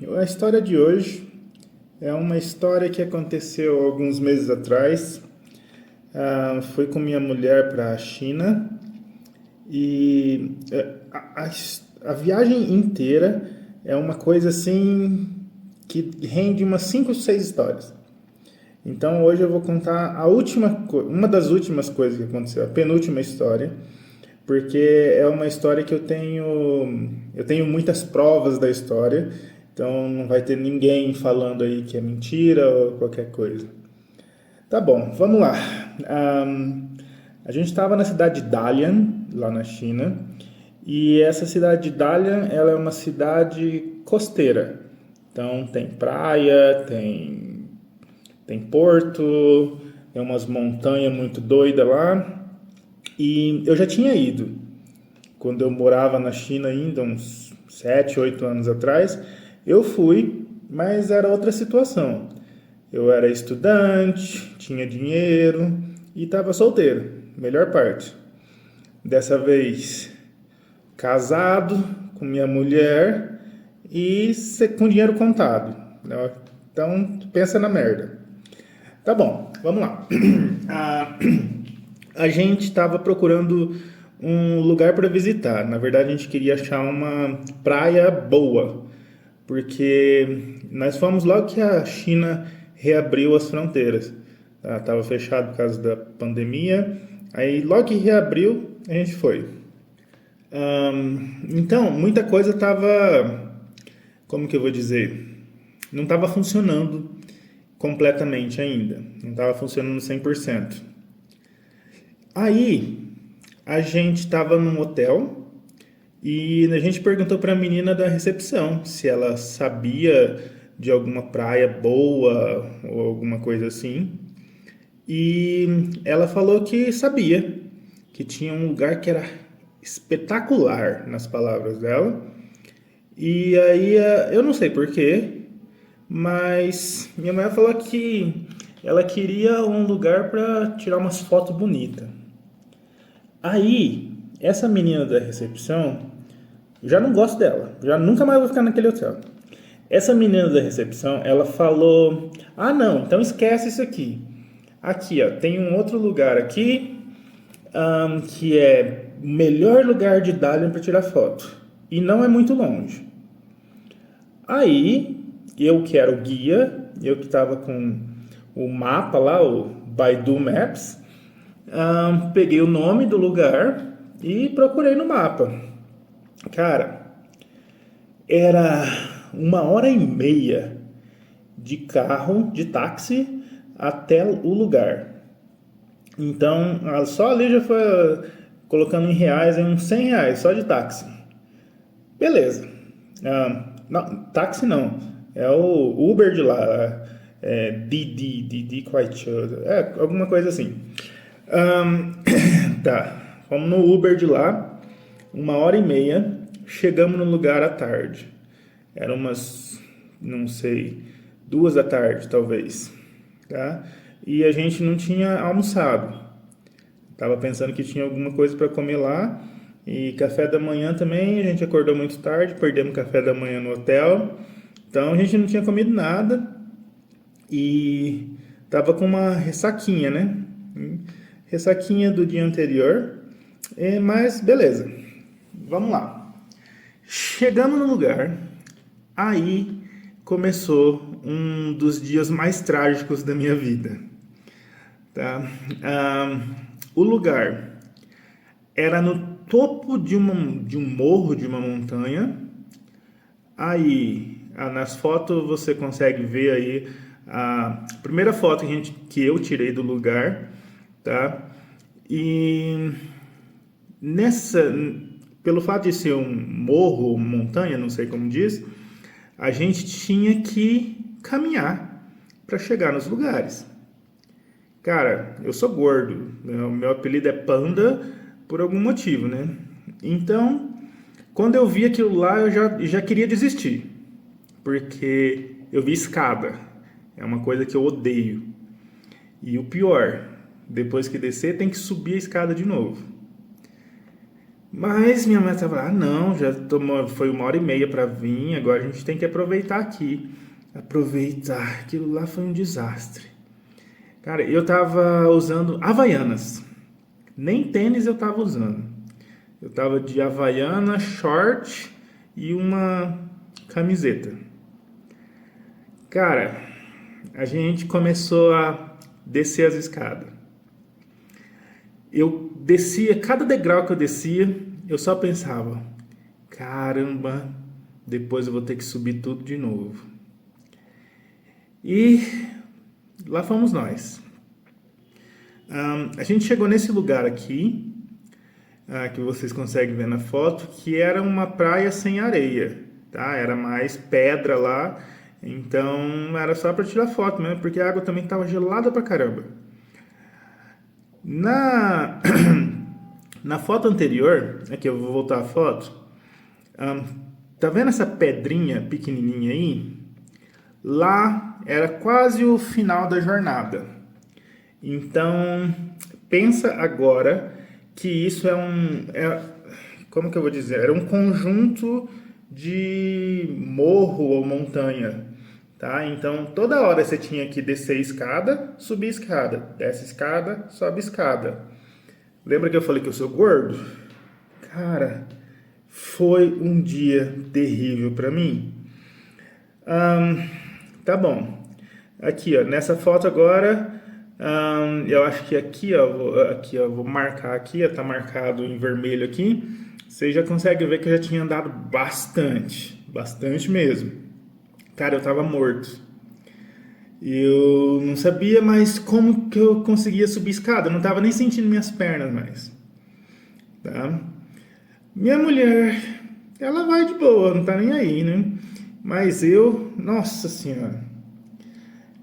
A história de hoje é uma história que aconteceu alguns meses atrás. Fui com minha mulher para a China e a viagem inteira é uma coisa assim que rende umas 5 ou 6 histórias. Então hoje eu vou contar uma das últimas coisas que aconteceu, a penúltima história, porque é uma história que eu tenho muitas provas da história, então não vai ter ninguém falando aí que é mentira ou qualquer coisa. Tá bom, vamos lá. A gente estava na cidade de Dalian, lá na China, e essa cidade de Dalian, ela é uma cidade costeira. Então tem praia, tem porto, tem umas montanhas muito doidas lá. E eu já tinha ido quando eu morava na China ainda, uns 7, 8 anos atrás. Eu fui, mas era outra situação. Eu era estudante, tinha dinheiro e estava solteiro, melhor parte. Dessa vez, casado com minha mulher e com dinheiro contado. Então, pensa na merda. Tá bom, vamos lá. A, a gente estava procurando um lugar para visitar. Na verdade, a gente queria achar uma praia boa, porque nós fomos logo que a China reabriu as fronteiras. Tava fechado por causa da pandemia. Aí, logo que reabriu, a gente foi. Então, muita coisa estava, como que eu vou dizer? Não estava funcionando completamente ainda. Não estava funcionando 100%. Aí, a gente estava num hotel e a gente perguntou para a menina da recepção se ela sabia de alguma praia boa ou alguma coisa assim. E ela falou que sabia, que tinha um lugar que era espetacular, nas palavras dela. E aí, eu não sei porquê, mas minha mãe falou que ela queria um lugar para tirar umas fotos bonitas. Aí, essa menina da recepção, eu já não gosto dela, já nunca mais vou ficar naquele hotel. Essa menina da recepção, ela falou: "Ah, não, então esquece isso aqui. Aqui, ó, tem um outro lugar aqui, que é o melhor lugar de Dalian para tirar foto. E não é muito longe." Aí, eu que era o guia, eu que estava com o mapa lá, o Baidu Maps, peguei o nome do lugar e procurei no mapa. Cara, era 1h30 de carro, de táxi, até o lugar. Então, só ali já foi colocando em reais, em uns R$ 100, só de táxi. Beleza. Não, táxi não. É o Uber de lá. Didi Kuaishou. Alguma coisa assim. Tá. Fomos no Uber de lá, 1h30. Chegamos no lugar à tarde. Eram umas, não sei, 2 da tarde, talvez. Tá? E a gente não tinha almoçado. Tava pensando que tinha alguma coisa para comer lá. E café da manhã também, a gente acordou muito tarde, perdemos café da manhã no hotel. Então a gente não tinha comido nada e tava com uma ressaquinha, né? Ressaquinha do dia anterior. Mas beleza, vamos lá. Chegamos no lugar, aí começou um dos dias mais trágicos da minha vida. Tá? O lugar era no topo de um morro, de uma montanha. Aí, nas fotos você consegue ver aí a primeira foto que eu tirei do lugar, tá? E pelo fato de ser um morro, montanha, não sei como diz, a gente tinha que caminhar para chegar nos lugares. Cara, eu sou gordo, né? O meu apelido é Panda por algum motivo, né? Então, quando eu vi aquilo lá, eu já queria desistir, porque eu vi escada, é uma coisa que eu odeio. E o pior, depois que descer, tem que subir a escada de novo. Mas minha mãe estava lá, não, já tomou, foi 1h30 para vir, agora a gente tem que aproveitar aqui. Aproveitar, aquilo lá foi um desastre. Cara, eu tava usando Havaianas, nem tênis eu tava usando. Eu tava de Havaiana, short e uma camiseta. Cara, a gente começou a descer as escadas. Eu descia, cada degrau que eu descia, eu só pensava: caramba, depois eu vou ter que subir tudo de novo. E lá fomos nós. A gente chegou nesse lugar aqui, que vocês conseguem ver na foto, que era uma praia sem areia, tá? Era mais pedra lá, então era só para tirar foto mesmo, porque a água também estava gelada pra caramba. Na, na foto anterior, aqui eu vou voltar a foto, tá vendo essa pedrinha pequenininha aí? Lá era quase o final da jornada. Então, pensa agora que isso como que eu vou dizer? Era um conjunto de morro ou montanha, tá? Então, toda hora você tinha que descer escada, subir escada, desce escada, sobe escada. Lembra que eu falei que eu sou gordo? Cara, foi um dia terrível para mim. Tá bom. Aqui, ó, nessa foto agora, eu acho que aqui, ó, vou marcar aqui, ó, tá marcado em vermelho aqui. Você já consegue ver que eu já tinha andado bastante, bastante mesmo. Cara, eu tava morto. Eu não sabia mais como que eu conseguia subir escada, eu não tava nem sentindo minhas pernas mais, tá? Minha mulher, ela vai de boa, não tá nem aí, né? Mas eu, nossa senhora.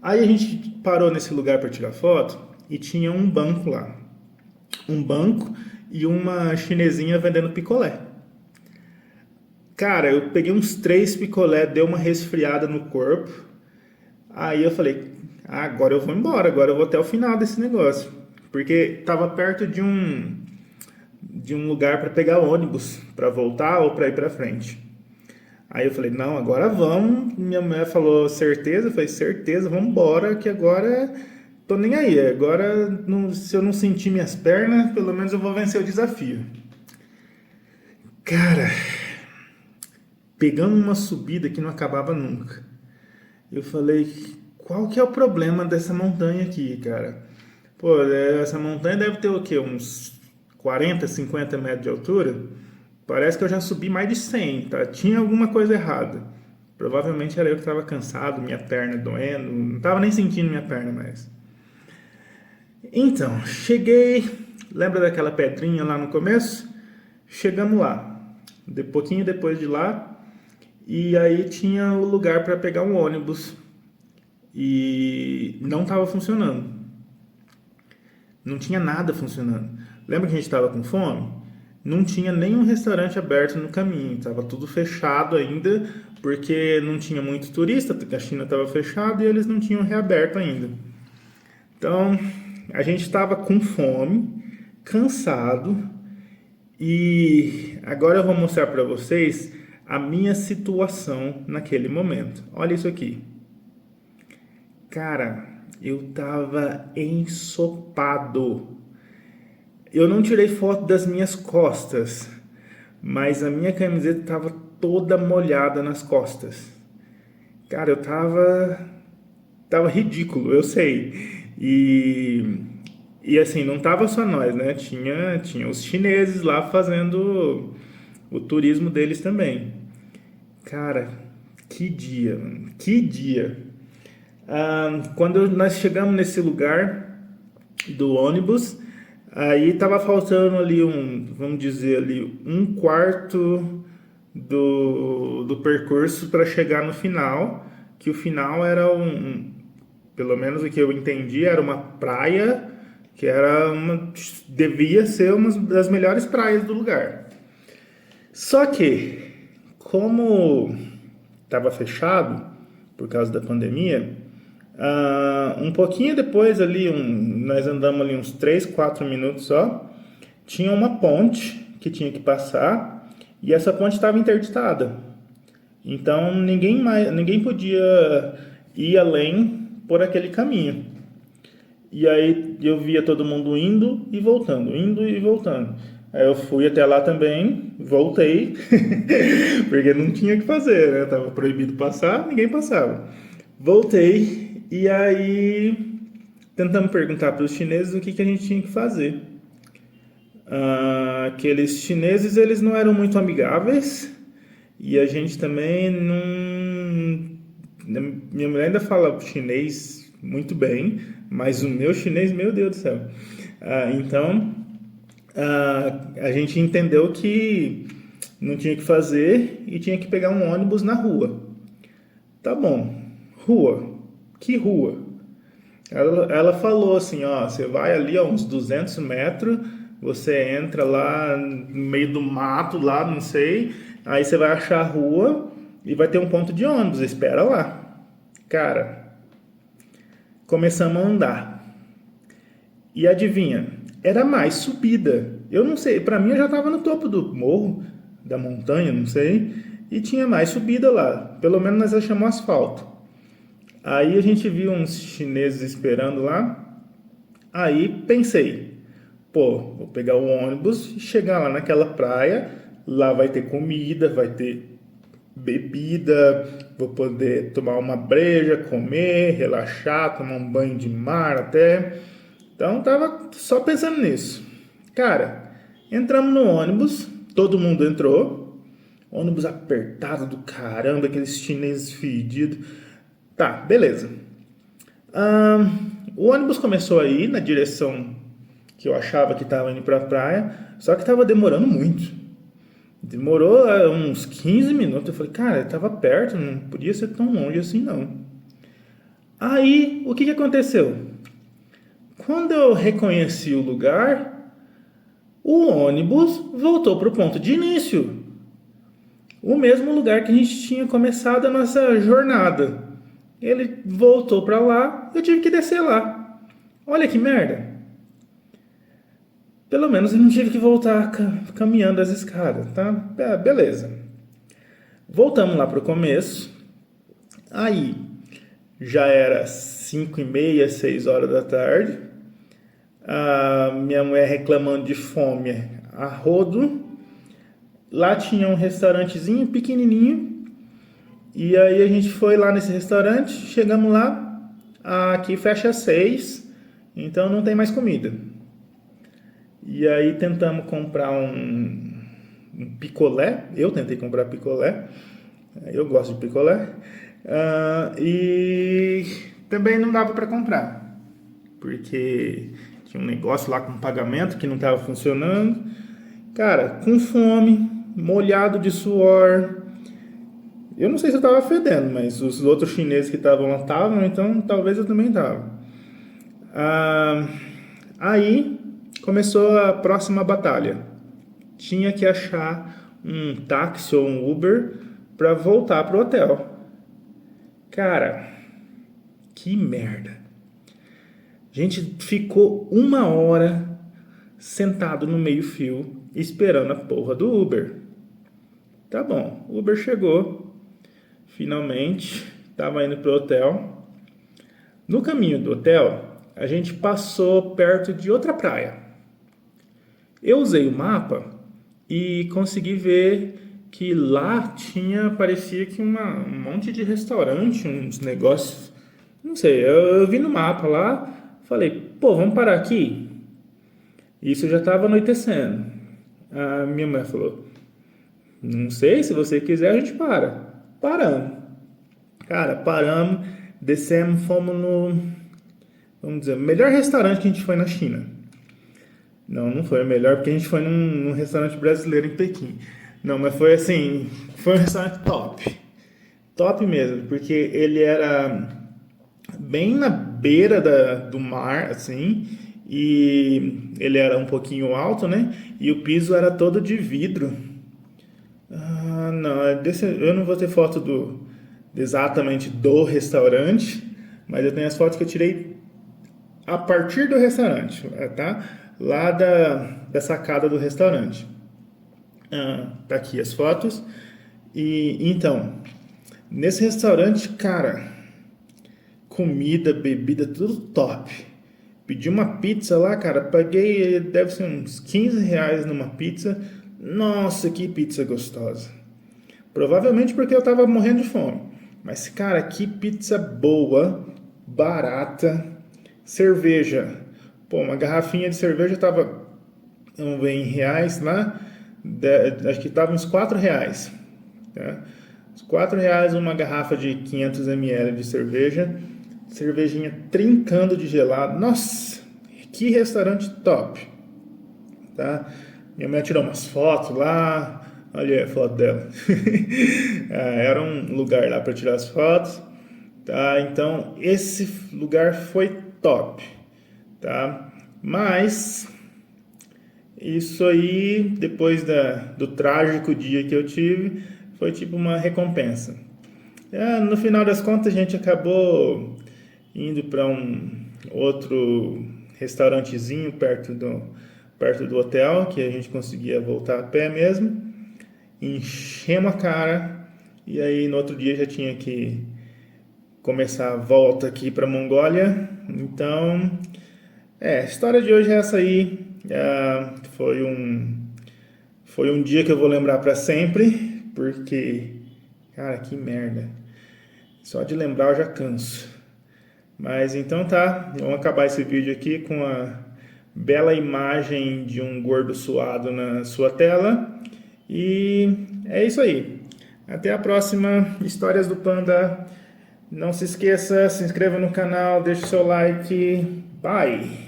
Aí a gente parou nesse lugar para tirar foto e tinha um banco lá. Um banco e uma chinesinha vendendo picolé. Cara, eu peguei uns 3 picolé, deu uma resfriada no corpo. Aí eu falei, agora eu vou embora, agora eu vou até o final desse negócio. Porque tava perto de um lugar para pegar ônibus, para voltar ou para ir para frente. Aí eu falei, não, agora vamos. Minha mulher falou, certeza? Eu falei, certeza, vamos embora, que agora tô nem aí. Agora, se eu não sentir minhas pernas, pelo menos eu vou vencer o desafio. Cara, pegamos uma subida que não acabava nunca. Eu falei, qual que é o problema dessa montanha aqui, cara? Pô, essa montanha deve ter o quê? Uns 40, 50 metros de altura? Parece que eu já subi mais de 100, tá? Tinha alguma coisa errada. Provavelmente era eu que estava cansado, minha perna doendo, não estava nem sentindo minha perna mais. Então, cheguei, lembra daquela pedrinha lá no começo? Chegamos lá, pouquinho depois de lá, e aí tinha o lugar para pegar um ônibus e não estava funcionando. Não tinha nada funcionando. Lembra que a gente estava com fome? Não tinha nenhum restaurante aberto no caminho, estava tudo fechado ainda, porque não tinha muito turista, porque a China estava fechada e eles não tinham reaberto ainda. Então, a gente estava com fome, cansado, e agora eu vou mostrar para vocês a minha situação naquele momento. Olha isso aqui. Cara, eu estava ensopado. Eu não tirei foto das minhas costas, mas a minha camiseta estava toda molhada nas costas. Cara, eu tava ridículo, eu sei. E assim, não tava só nós, né? Tinha os chineses lá fazendo o turismo deles também. Cara, que dia, mano, que dia. Quando nós chegamos nesse lugar do ônibus, aí tava faltando ali vamos dizer ali, 1/4 do percurso para chegar no final, que o final era pelo menos o que eu entendi, era uma praia que devia ser uma das melhores praias do lugar. Só que, como estava fechado por causa da pandemia, um pouquinho depois ali, nós andamos ali uns 3, 4 minutos só, tinha uma ponte que tinha que passar e essa ponte estava interditada. Então ninguém podia ir além por aquele caminho. E aí eu via todo mundo indo e voltando, indo e voltando. Aí eu fui até lá também, voltei, porque não tinha o que fazer, né? Tava proibido passar, ninguém passava. Voltei e aí tentamos perguntar para os chineses o que a gente tinha que fazer. Aqueles chineses, eles não eram muito amigáveis e a gente também não... Minha mulher ainda fala chinês muito bem, mas o meu chinês, meu Deus do céu. Então, a gente entendeu que não tinha que fazer e tinha que pegar um ônibus na rua. Tá bom, rua. Que rua? Ela falou assim, ó, você vai ali a uns 200 metros, você entra lá no meio do mato, lá, não sei, aí você vai achar a rua e vai ter um ponto de ônibus, espera lá. Cara, começamos a andar. E adivinha, era mais subida. Eu não sei, pra mim eu já tava no topo do morro, da montanha, não sei, e tinha mais subida lá. Pelo menos nós achamos asfalto. Aí a gente viu uns chineses esperando lá. Aí pensei, pô, vou pegar o ônibus e chegar lá naquela praia. Lá vai ter comida, vai ter bebida, vou poder tomar uma breja, comer, relaxar, tomar um banho de mar até. Então tava só pensando nisso. Cara, entramos no ônibus, todo mundo entrou. Ônibus apertado do caramba, aqueles chineses fedidos. Tá, beleza. O ônibus começou a ir na direção que eu achava que estava indo para a praia, só que estava demorando muito. Demorou uns 15 minutos. Eu falei, cara, estava perto, não podia ser tão longe assim não. Aí, o que aconteceu? Quando eu reconheci o lugar, o ônibus voltou para o ponto de início. O mesmo lugar que a gente tinha começado a nossa jornada. Ele voltou para lá, eu tive que descer lá. Olha que merda. Pelo menos eu não tive que voltar caminhando as escadas, tá? Beleza. Voltamos lá pro começo. Aí, já era 5h30, 6 horas da tarde. A minha mulher reclamando de fome a rodo. Lá tinha um restaurantezinho pequenininho. E aí a gente foi lá nesse restaurante, chegamos lá, aqui fecha às 6, então não tem mais comida. E aí tentamos comprar um picolé, eu tentei comprar picolé, eu gosto de picolé, e também não dava para comprar, porque tinha um negócio lá com pagamento que não estava funcionando. Cara, com fome, molhado de suor. Eu não sei se eu estava fedendo, mas os outros chineses que estavam lá estavam, então talvez eu também estava. Aí começou a próxima batalha. Tinha que achar um táxi ou um Uber para voltar pro hotel. Cara, que merda. A gente ficou 1 hora sentado no meio-fio esperando a porra do Uber. Tá bom, o Uber chegou. Finalmente, estava indo para o hotel. No caminho do hotel, a gente passou perto de outra praia. Eu usei o mapa e consegui ver que lá tinha, parecia que um monte de restaurante, uns negócios. Não sei, eu vi no mapa lá, falei, pô, vamos parar aqui? Isso já estava anoitecendo. A minha mãe falou, não sei, se você quiser a gente para. Paramos. Cara, paramos, descemos, fomos no, vamos dizer, o melhor restaurante que a gente foi na China. Não foi o melhor, porque a gente foi num restaurante brasileiro em Pequim. Não, mas foi assim, foi um restaurante top. Top mesmo, porque ele era bem na beira do mar, assim, e ele era um pouquinho alto, né? E o piso era todo de vidro. Não, eu não vou ter foto exatamente do restaurante, mas eu tenho as fotos que eu tirei a partir do restaurante, tá? Lá da sacada do restaurante. Tá aqui as fotos. E então, nesse restaurante, cara, comida, bebida, tudo top. Pedi uma pizza lá, cara, paguei, deve ser uns R$ 15 numa pizza. Nossa, que pizza gostosa. Provavelmente porque eu tava morrendo de fome. Mas, cara, que pizza boa, barata, cerveja. Pô, uma garrafinha de cerveja tava, vamos ver, em reais lá, acho que tava uns R$ 4. Tá? Uns R$ 4 uma garrafa de 500 ml de cerveja. Cervejinha trincando de gelado. Nossa, que restaurante top. Tá? Minha mãe tirou umas fotos lá. Olha a foto dela. Era um lugar lá para tirar as fotos. Tá? Então, esse lugar foi top. Tá? Mas, isso aí, depois do trágico dia que eu tive, foi tipo uma recompensa. No final das contas, a gente acabou indo para um outro restaurantezinho perto do hotel, que a gente conseguia voltar a pé mesmo. Enchemos a cara e aí no outro dia já tinha que começar a volta aqui para Mongólia. Então, a história de hoje é essa aí. Foi um dia que eu vou lembrar para sempre, porque, cara, que merda. Só de lembrar eu já canso. Mas então tá, vamos acabar esse vídeo aqui com a bela imagem de um gordo suado na sua tela. E é isso aí. Até a próxima Histórias do Panda. Não se esqueça, se inscreva no canal, deixe seu like. Bye!